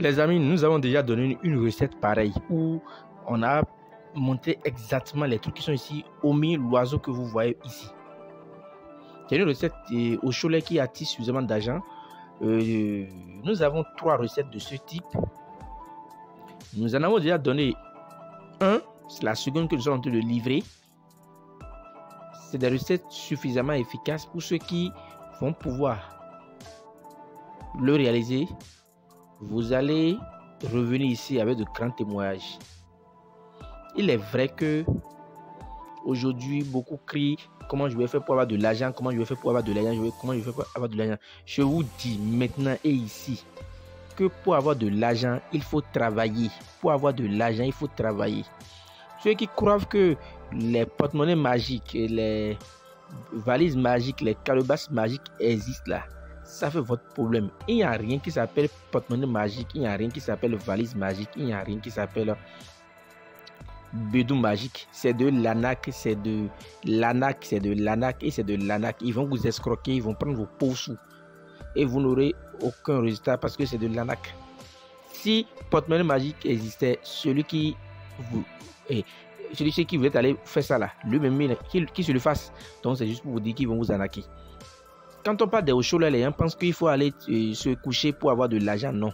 les amis, nous avons déjà donné une recette pareille où on a montré exactement les trucs qui sont ici, omis l'oiseau que vous voyez ici. C'est une recette au cholet qui attire suffisamment d'argent. Nous avons 3 recettes de ce type. Nous en avons déjà donné un, c'est la seconde que nous sommes en train de livrer. C'est des recettes suffisamment efficaces pour ceux qui vont pouvoir le réaliser. Vous allez revenir ici avec de grands témoignages. Il est vrai que aujourd'hui, beaucoup crient comment je vais faire pour avoir de l'argent, comment je vais faire pour avoir de l'argent, comment je vais faire pour avoir de l'argent. Je vous dis maintenant et ici que pour avoir de l'argent, il faut travailler. Pour avoir de l'argent, il faut travailler. Ceux qui croient que les porte-monnaies magiques, les valises magiques, les calebasses magiques existent là, ça fait votre problème. Il n'y a rien qui s'appelle porte-monnaie magique, il n'y a rien qui s'appelle valise magique, il n'y a rien qui s'appelle bédou magique. C'est de l'anac, c'est de l'anac, c'est de l'anac et c'est de l'anac. Ils vont vous escroquer, ils vont prendre vos pauvres sous et vous n'aurez aucun résultat parce que c'est de l'anac. Si porte-monnaie magique existait, celui qui veut aller faire ça là, lui-même qui se le fasse. Donc c'est juste pour vous dire qu'ils vont vous arnaquer. Quand on parle des hauts cholet, les gens pensent qu'il faut aller se coucher pour avoir de l'argent. Non.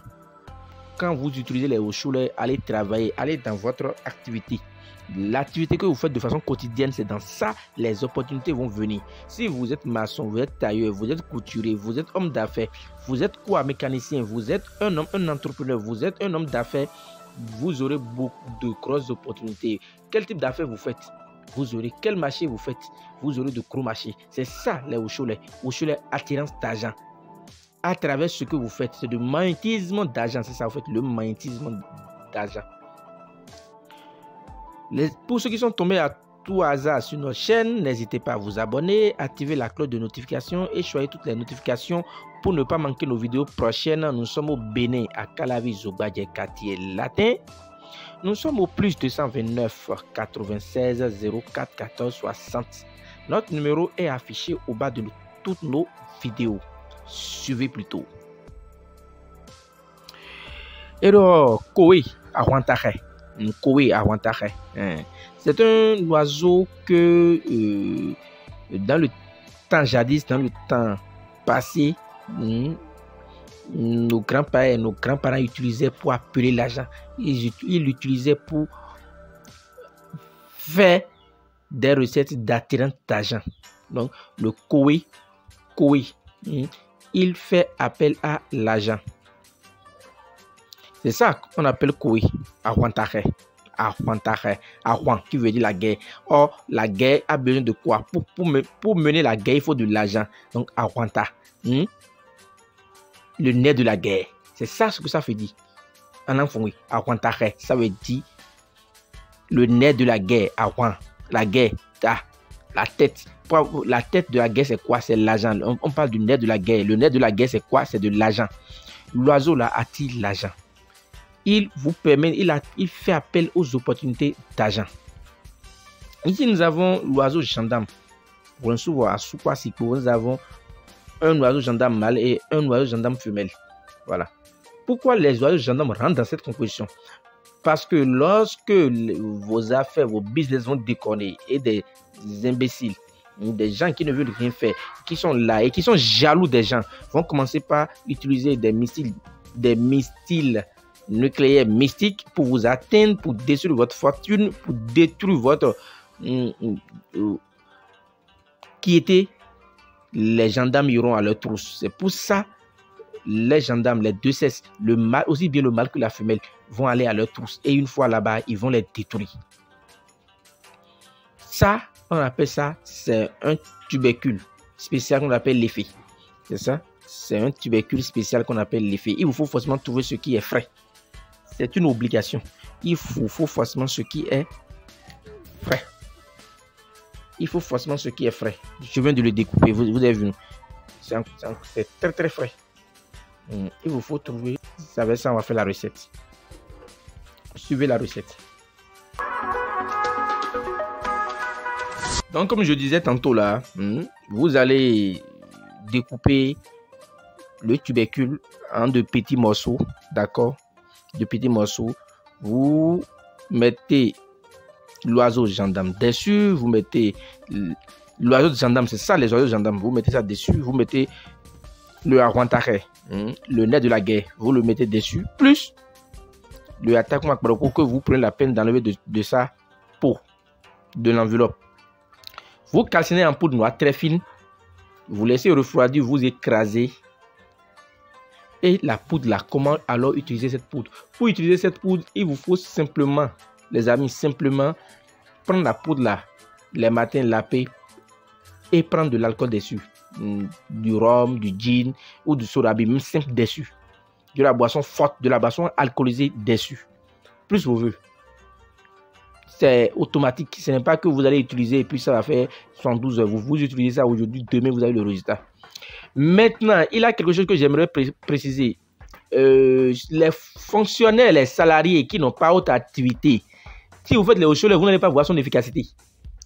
Quand vous utilisez les hauts cholet, allez travailler, allez dans votre activité. L'activité que vous faites de façon quotidienne, c'est dans ça les opportunités vont venir. Si vous êtes maçon, vous êtes tailleur, vous êtes couturier, vous êtes homme d'affaires, vous êtes quoi mécanicien, vous êtes un homme, un entrepreneur, vous êtes un homme d'affaires, vous aurez beaucoup de grosses opportunités. Quel type d'affaires vous faites? Vous aurez quel marché vous faites? Vous aurez de gros marchés. C'est ça les hauts cholet. Hauts cholet, attirance d'argent. À travers ce que vous faites, c'est de magnétisme d'argent. C'est ça, vous faites le magnétisme d'argent. Pour ceux qui sont tombés à tout hasard sur notre chaîne, n'hésitez pas à vous abonner, activer la cloche de notification et choisir toutes les notifications pour ne pas manquer nos vidéos prochaines. Nous sommes au Bénin, à Calavi, Zobadje, quartier latin. Nous sommes au plus 229 96 04 14 60. Notre numéro est affiché au bas de toutes nos vidéos. Suivez plutôt. Et donc, Koé à Wantahe. Koé à Wantahe. C'est un oiseau que dans le temps jadis, dans le temps passé, nos grands-parents et nos grands-parents utilisaient pour appeler l'argent. Ils l'utilisaient pour faire des recettes d'attirance d'argent. Donc, le koé, il fait appel à l'argent. C'est ça qu'on appelle koé, à Wantahe. À Wan, qui veut dire la guerre. Or, la guerre a besoin de quoi? Pour mener la guerre, il faut de l'argent. Donc, à Wanta. Le nerf de la guerre. C'est ça ce que ça veut dire. En enfant, oui. À Wantahe, ça veut dire le nerf de la guerre. À Wan. La guerre. La tête. La tête de la guerre, c'est quoi? C'est l'argent. On parle du nerf de la guerre. Le nerf de la guerre, c'est quoi? C'est de l'argent. L'oiseau là attire l'argent. Il vous permet, il fait appel aux opportunités d'argent. Ici, nous avons l'oiseau gendarme. Pour nous avons un oiseau gendarme mâle et un oiseau gendarme femelle. Voilà. Pourquoi les oiseaux gendarmes rentrent dans cette composition? Parce que lorsque vos affaires, vos business vont déconner et des imbéciles, des gens qui ne veulent rien faire, qui sont là et qui sont jaloux des gens, vont commencer par utiliser des missiles nucléaires mystiques pour vous atteindre, pour détruire votre fortune, pour détruire votre qui était, les gendarmes iront à leur trousse. C'est pour ça les gendarmes, les deux sexes, le mâle, aussi bien le mâle que la femelle, vont aller à leur trousse. Et une fois là-bas, ils vont les détruire. Ça, on appelle ça, c'est un tubercule spécial qu'on appelle l'effet. C'est ça? C'est un tubercule spécial qu'on appelle l'effet. Il vous faut forcément trouver ce qui est frais. C'est une obligation. Il vous faut forcément ce qui est frais. Il faut forcément ce qui est frais. Je viens de le découper, vous avez vu. C'est très très frais. Il vous faut trouver. Avec ça, on va faire la recette. Suivez la recette. Donc, comme je disais tantôt là, vous allez découper le tubercule en de petits morceaux, d'accord? de petits morceaux. Vous mettez l'oiseau gendarme dessus, vous mettez l'oiseau de gendarme, c'est ça les oiseaux de gendarme, vous mettez ça dessus, vous mettez le Arwantaré, le nez de la guerre, vous le mettez dessus, plus le Attaquant que vous prenez la peine d'enlever de sa peau, de l'enveloppe. Vous calcinez en poudre noire très fine, vous laissez refroidir, vous écrasez. Et la poudre là, comment alors utiliser cette poudre? Pour utiliser cette poudre, il vous faut simplement, les amis, simplement prendre la poudre là, les matins, laper et prendre de l'alcool dessus. Du rhum, du gin ou du sorabi, même simple dessus. De la boisson forte, de la boisson alcoolisée dessus. Plus vous voulez. C'est automatique. Ce n'est pas que vous allez utiliser et puis ça va faire 72 heures. Vous utilisez ça aujourd'hui, demain vous avez le résultat. Maintenant, il y a quelque chose que j'aimerais préciser. Les fonctionnaires, les salariés qui n'ont pas autre activité, si vous faites les hauts-chaleurs, vous n'allez pas voir son efficacité.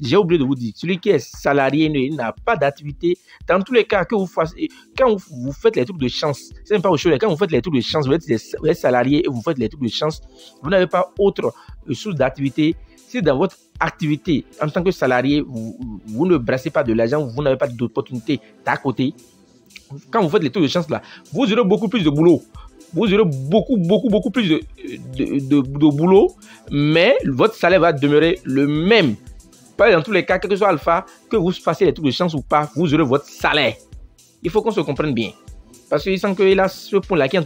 J'ai oublié de vous dire, celui qui est salarié n'a pas d'activité. Dans tous les cas, que vous fassiez, quand vous faites les trucs de chance, c'est même pas au show, quand vous faites les trucs de chance, vous êtes salarié et vous faites les trucs de chance, vous n'avez pas autre source d'activité. Si dans votre activité, en tant que salarié, vous ne brassez pas de l'argent, vous n'avez pas d'opportunité d'à côté, quand vous faites les trucs de chance là, vous aurez beaucoup plus de boulot. Vous aurez beaucoup plus de boulot, mais votre salaire va demeurer le même. Pas dans tous les cas, quel que soit alpha, que vous fassiez les trucs de chance ou pas, vous aurez votre salaire. Il faut qu'on se comprenne bien. Parce qu'il semble qu'il a ce point-là qui est en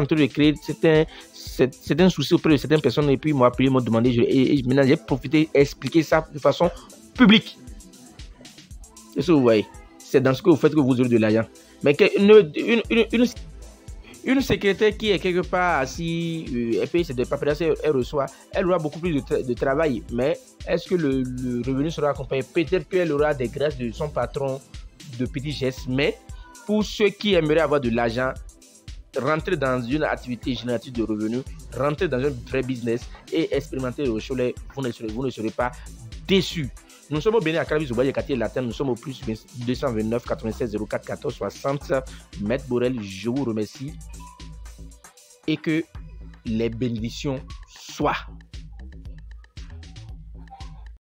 train de créer, c'est un souci auprès de certaines personnes. Et puis, moi, ils m'ont demandé, et maintenant, j'ai profité d'expliquer ça de façon publique. C'est ce que vous voyez. C'est dans ce que vous faites que vous aurez de l'argent. Mais une secrétaire qui est quelque part assise, elle paye ses paperasses, elle reçoit, elle aura beaucoup plus de travail. Mais est-ce que le revenu sera accompagné? Peut-être qu'elle aura des grâces de son patron, de petits gestes. Mais pour ceux qui aimeraient avoir de l'argent, rentrer dans une activité génératrice de revenus, rentrer dans un vrai business et expérimenter le cholet, vous ne serez pas déçus. Nous sommes au Bénin à Calabis, au Bois quartier latin. Nous sommes au plus 229 96 04 14 60. Maître Borel, je vous remercie et que les bénédictions soient